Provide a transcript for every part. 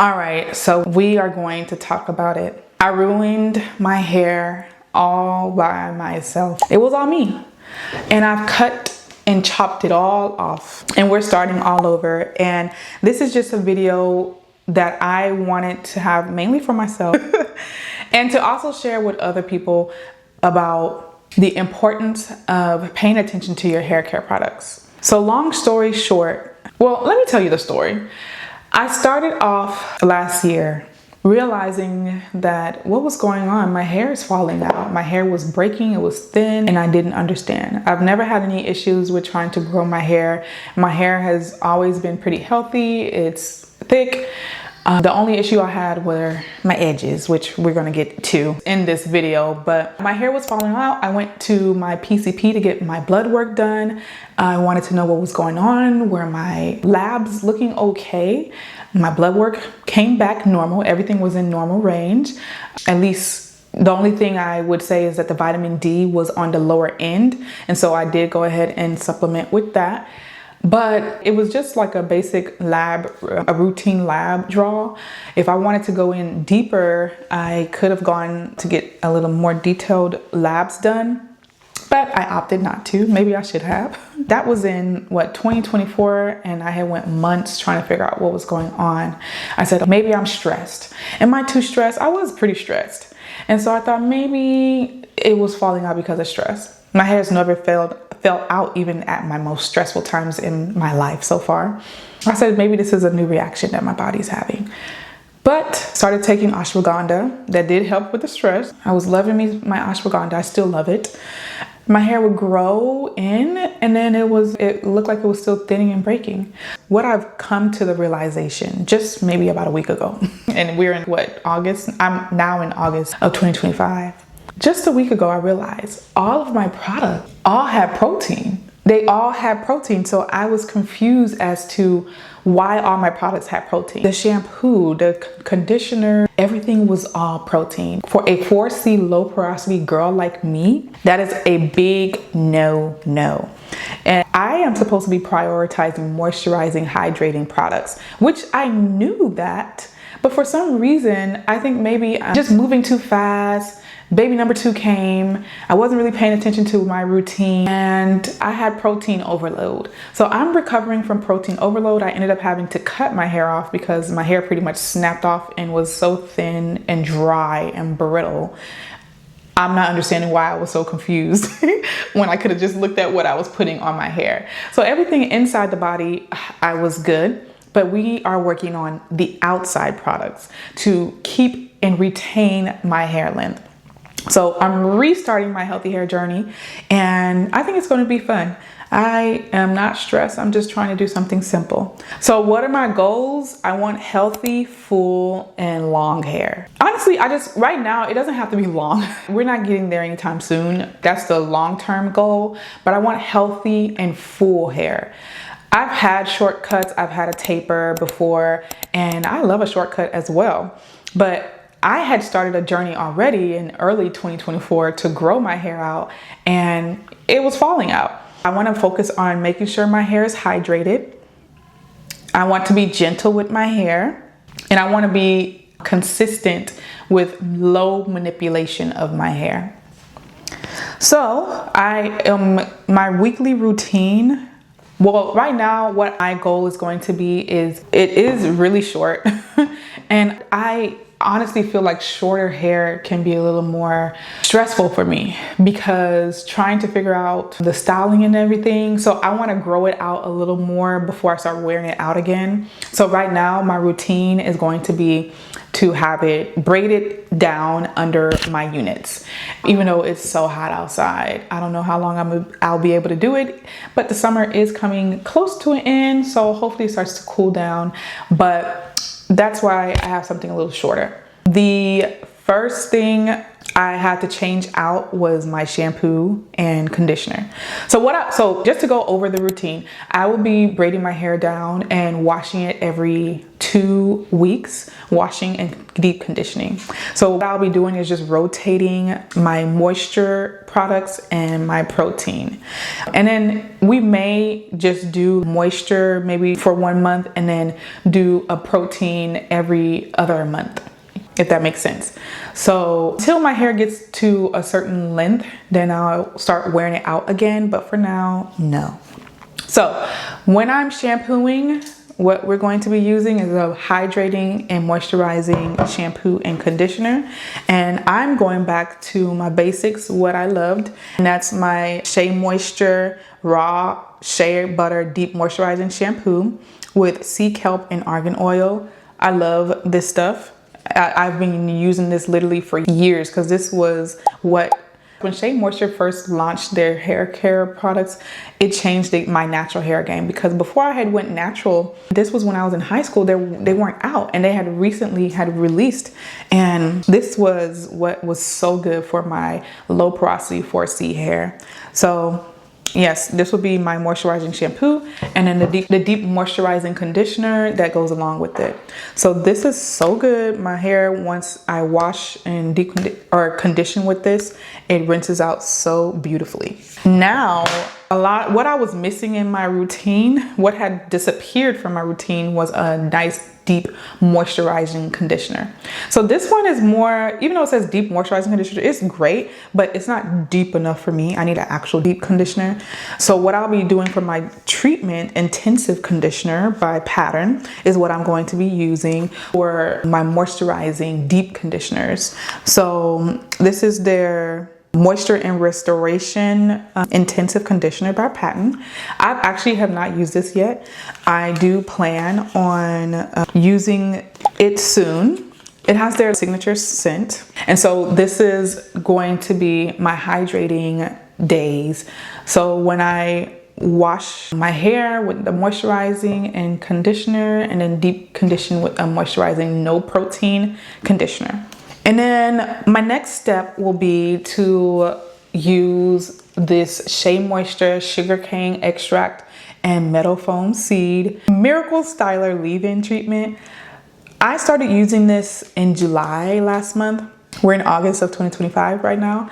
All right, so we are going to talk about it. I ruined my hair all by myself. It was all me. And I've cut and chopped it all off. And we're starting all over. And this is just a video that I wanted to have mainly for myself and to also share with other people about the importance of paying attention to your hair care products. So long story short, well, let me tell you the story. I started off last year realizing that what was going on, my hair is falling out. My hair was breaking, it was thin, and I didn't understand. I've never had any issues with trying to grow my hair. My hair has always been pretty healthy, it's thick. The only issue I had were my edges, which we're gonna get to in this video, but my hair was falling out. I went to my PCP to get my blood work done. I wanted to know what was going on. Were my labs looking okay? My blood work came back normal. Everything was in normal range. At least the only thing I would say is that the vitamin D was on the lower end. And so I did go ahead and supplement with that. But it was just like a basic lab, a routine lab draw. If I wanted to go in deeper, I could have gone to get a little more detailed labs done, but I opted not to. Maybe I should have. That was in 2024, and I had went months trying to figure out what was going on. I said, maybe I'm stressed. Am I too stressed? I was pretty stressed. And so I thought maybe it was falling out because of stress. My hair has never fell out even at my most stressful times in my life so far. I said, maybe this is a new reaction that my body's having. But started taking ashwagandha. That did help with the stress. I was loving my ashwagandha. I still love it. My hair would grow in, and then it looked like it was still thinning and breaking. What I've come to the realization just maybe about a week ago, and we're in August? I'm now in August of 2025. Just a week ago, I realized all of my products all had protein. They all had protein. So I was confused as to why all my products had protein. The shampoo, the conditioner, everything was all protein. For a 4C low porosity girl like me, that is a big no. And I am supposed to be prioritizing moisturizing, hydrating products, which I knew that. But for some reason, I think maybe I'm just moving too fast. Baby number 2 came. I wasn't really paying attention to my routine, and I had protein overload. So I'm recovering from protein overload. I ended up having to cut my hair off because my hair pretty much snapped off and was so thin and dry and brittle. I'm not understanding why I was so confused when I could have just looked at what I was putting on my hair. So everything inside the body, I was good, but we are working on the outside products to keep and retain my hair length. So I'm restarting my healthy hair journey, and I think it's going to be fun. I am not stressed. I'm just trying to do something simple. So what are my goals? I want healthy, full, and long hair. Honestly, right now, it doesn't have to be long. We're not getting there anytime soon. That's the long-term goal, but I want healthy and full hair. I've had shortcuts. I've had a taper before, and I love a shortcut as well. But I had started a journey already in early 2024 to grow my hair out, and it was falling out. I want to focus on making sure my hair is hydrated. I want to be gentle with my hair, and I want to be consistent with low manipulation of my hair. So my weekly routine, well, right now what my goal is going to be it is really short. And I honestly feel like shorter hair can be a little more stressful for me because trying to figure out the styling and everything. So I want to grow it out a little more before I start wearing it out again. So right now my routine is going to be to have it braided down under my units. Even though it's so hot outside, I don't know how long I'll be able to do it, but the summer is coming close to an end. So hopefully it starts to cool down, but that's why I have something a little shorter. The first thing I had to change out was my shampoo and conditioner. So just to go over the routine, I will be braiding my hair down and washing it every 2 weeks, washing and deep conditioning. So what I'll be doing is just rotating my moisture products and my protein. And then we may just do moisture maybe for 1 month and then do a protein every other month, if that makes sense. So until my hair gets to a certain length, then I'll start wearing it out again. But for now, no. So when I'm shampooing, what we're going to be using is a hydrating and moisturizing shampoo and conditioner. And I'm going back to my basics, what I loved. And that's my Shea Moisture Raw Shea Butter Deep Moisturizing Shampoo with sea kelp and argan oil. I love this stuff. I've been using this literally for years because this was when Shea Moisture first launched their hair care products, it changed my natural hair game. Because before I had went natural, this was when I was in high school, they weren't out and they had recently released. And this was what was so good for my low porosity 4C hair. So yes, this will be my moisturizing shampoo and then the deep moisturizing conditioner that goes along with it. So this is so good. My hair, once I wash and condition with this, it rinses out so beautifully. Now, what I was missing in my routine, what had disappeared from my routine was a nice deep moisturizing conditioner. So this one is more, even though it says deep moisturizing conditioner, it's great, but it's not deep enough for me. I need an actual deep conditioner. So what I'll be doing for my treatment intensive conditioner by Pattern is what I'm going to be using for my moisturizing deep conditioners. So this is their Moisture and Restoration Intensive Conditioner by Pattern. I actually have not used this yet. I do plan on using it soon. It has their signature scent. And so this is going to be my hydrating days. So when I wash my hair with the moisturizing and conditioner and then deep condition with a moisturizing no protein conditioner. And then my next step will be to use this Shea Moisture sugarcane extract and meadow foam seed miracle styler leave-in treatment. I started using this in July last month. We're in August of 2025 right now.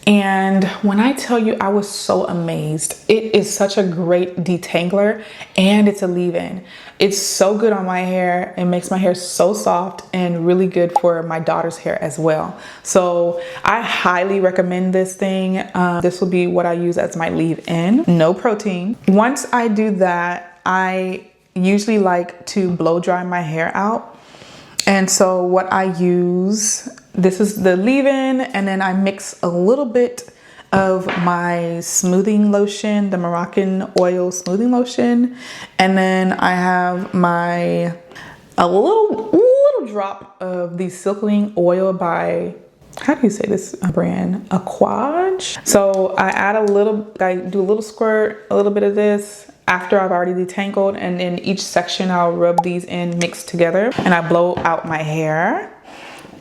And when I tell you, I was so amazed. It is such a great detangler and it's a leave-in. It's so good on my hair. It makes my hair so soft and really good for my daughter's hair as well. So I highly recommend this thing. This will be what I use as my leave-in, no protein. Once I do that, I usually like to blow dry my hair out. And so what I use, this is the leave-in, and then I mix a little bit of my smoothing lotion, the Moroccan oil smoothing lotion. And then I have a little drop of the Silkling oil by, how do you say this brand? Aquage. So I do a little squirt, a little bit of this after I've already detangled, and in each section I'll rub these in mixed together and I blow out my hair.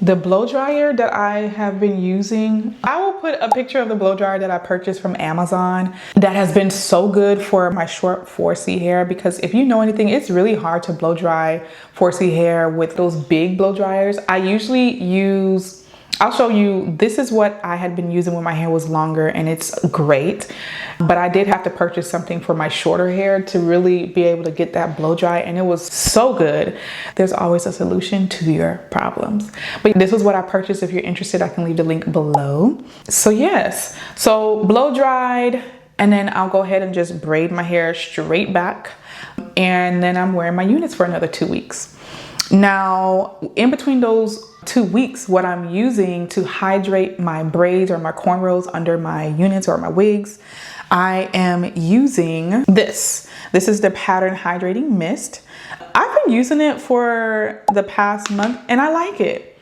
The blow dryer that I have been using, I will put a picture of the blow dryer that I purchased from Amazon that has been so good for my short 4C hair, because if you know anything, it's really hard to blow dry 4C hair with those big blow dryers. I usually use, I'll show you, this is what I had been using when my hair was longer and it's great. But I did have to purchase something for my shorter hair to really be able to get that blow dry, and it was so good. There's always a solution to your problems. But this is what I purchased. If you're interested, I can leave the link below. So yes, so blow dried, and then I'll go ahead and just braid my hair straight back. And then I'm wearing my units for another 2 weeks. Now, in between those 2 weeks, what I'm using to hydrate my braids or my cornrows under my units or my wigs, I am using this. This is the Pattern Hydrating Mist. I've been using it for the past month and I like it.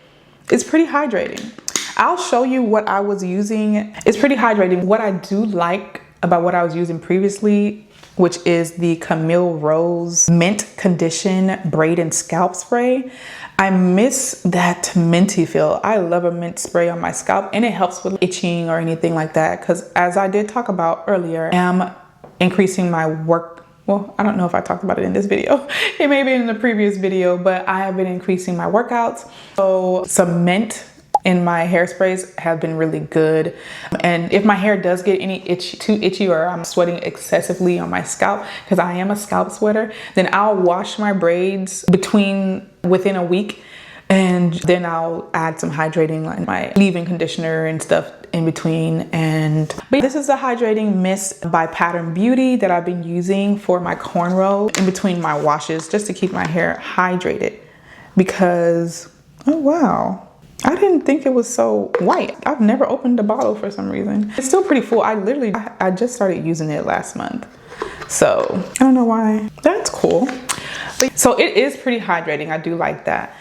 It's pretty hydrating. I'll show you what I was using. It's pretty hydrating. What I do like about what I was using previously which is the Camille Rose Mint Condition Braid and Scalp Spray. I miss that minty feel. I love a mint spray on my scalp, and it helps with itching or anything like that, because as I did talk about earlier, I am increasing my work. Well, I don't know if I talked about it in this video. It may be in the previous video, but I have been increasing my workouts. So some mint in my hairsprays have been really good. And if my hair does get too itchy or I'm sweating excessively on my scalp, because I am a scalp sweater, then I'll wash my braids within a week, and then I'll add some hydrating, like my leave-in conditioner and stuff in between. But this is the hydrating mist by Pattern Beauty that I've been using for my cornrow in between my washes, just to keep my hair hydrated. Because, oh wow, I didn't think it was so white. I've never opened the bottle for some reason. It's still pretty full. I just started using it last month. So I don't know why. That's cool. So it is pretty hydrating. I do like that.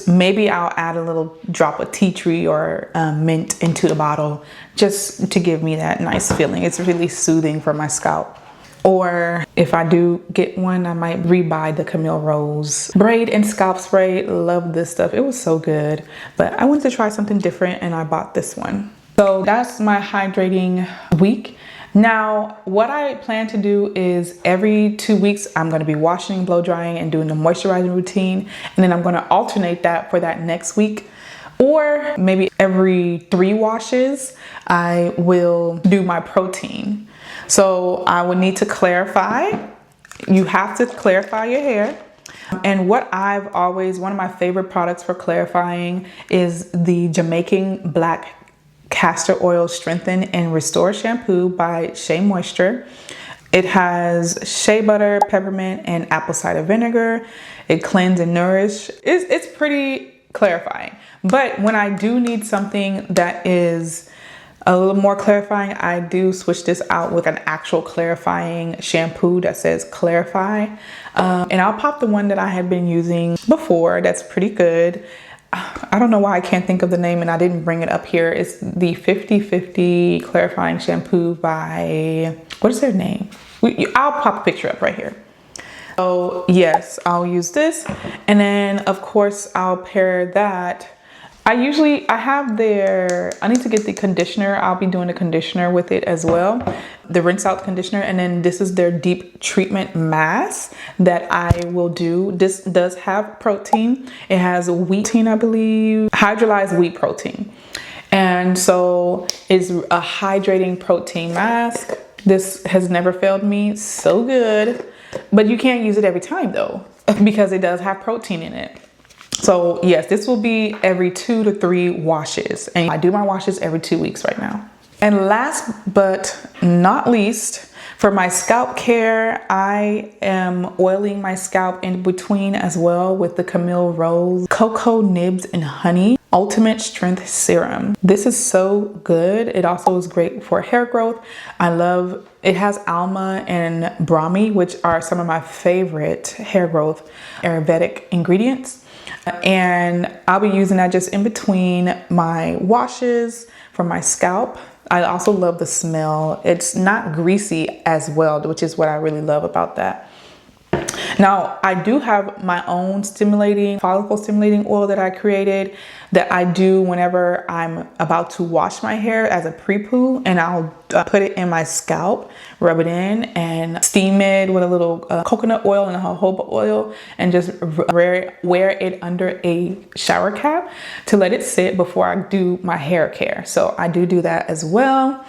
Maybe I'll add a little drop of tea tree or mint into the bottle just to give me that nice feeling. It's really soothing for my scalp. Or if I do get one, I might rebuy the Camille Rose Braid and Scalp Spray. Love this stuff. It was so good. But I wanted to try something different, and I bought this one. So that's my hydrating week. Now, what I plan to do is every 2 weeks, I'm going to be washing, blow drying, and doing the moisturizing routine. And then I'm going to alternate that for that next week. Or maybe every 3 washes, I will do my protein. So I would need to clarify. You have to clarify your hair. And one of my favorite products for clarifying is the Jamaican Black Castor Oil Strengthen and Restore Shampoo by Shea Moisture. It has shea butter, peppermint, and apple cider vinegar. It cleanses and nourishes. It's pretty clarifying. But when I do need something that is a little more clarifying, I do switch this out with an actual clarifying shampoo that says Clarify. And I'll pop the one that I had been using before. That's pretty good. I don't know why I can't think of the name and I didn't bring it up here. It's the 50/50 Clarifying Shampoo by, what is their name? I'll pop a picture up right here. So yes, I'll use this. And then of course I'll pair that. I need to get the conditioner. I'll be doing a conditioner with it as well. The rinse out conditioner. And then this is their deep treatment mask that I will do. This does have protein. It has wheat protein, I believe, hydrolyzed wheat protein. And so it's a hydrating protein mask. This has never failed me. So good. But you can't use it every time though, because it does have protein in it. So yes, this will be every 2 to 3 washes, and I do my washes every 2 weeks right now. And last but not least, for my scalp care, I am oiling my scalp in between as well with the Camille Rose Cocoa Nibs and Honey Ultimate Strength Serum. This is so good. It also is great for hair growth. It has alma and brahmi, which are some of my favorite hair growth Ayurvedic ingredients. And I'll be using that just in between my washes for my scalp. I also love the smell. It's not greasy as well, which is what I really love about that. Now, I do have my own follicle stimulating oil that I created that I do whenever I'm about to wash my hair as a pre-poo, and I'll put it in my scalp, rub it in, and steam it with a little coconut oil and a jojoba oil, and just wear it under a shower cap to let it sit before I do my hair care. So I do that as well.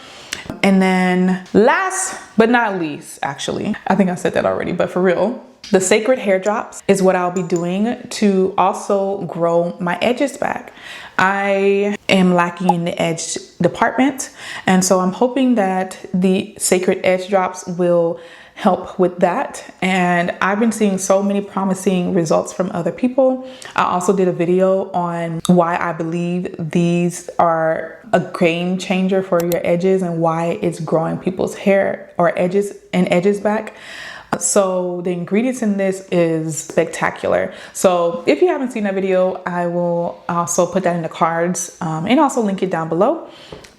And then last but not least, actually, I think I said that already, but for real, the Sacred Hair Drops is what I'll be doing to also grow my edges back. I am lacking in the edge department, and so I'm hoping that the Sacred Edge Drops will help with that. And I've been seeing so many promising results from other people. I also did a video on why I believe these are a game changer for your edges and why it's growing people's hair or edges back. So the ingredients in this is spectacular. So if you haven't seen that video, I will also put that in the cards and also link it down below.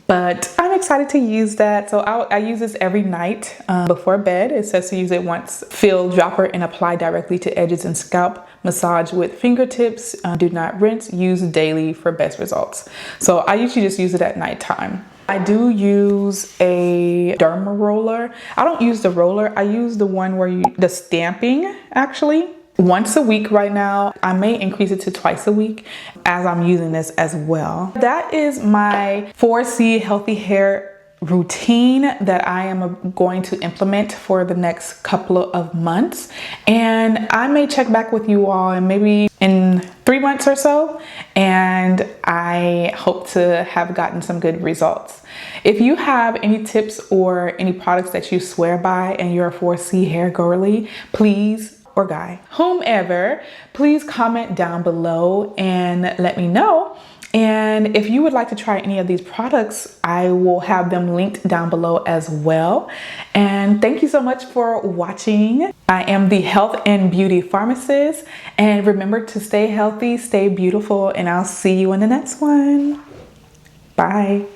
but I'm excited to use that. So I use this every night before bed. It says to use it once. Fill dropper and apply directly to edges and scalp. Massage with fingertips. Do not rinse. Use daily for best results. So I usually just use it at nighttime. I do use a derma roller. I don't use the roller. I use the one where the stamping actually. Once a week right now. I may increase it to twice a week as I'm using this as well. That is my 4C healthy hair routine that I am going to implement for the next couple of months. And I may check back with you all and maybe in 3 months or so. And I hope to have gotten some good results. If you have any tips or any products that you swear by and you're a 4C hair girly, please, or guy, whomever, please comment down below and let me know. And if you would like to try any of these products, I will have them linked down below as well. And thank you so much for watching. I am the Health and Beauty Pharmacist. And remember to stay healthy, stay beautiful, and I'll see you in the next one. Bye.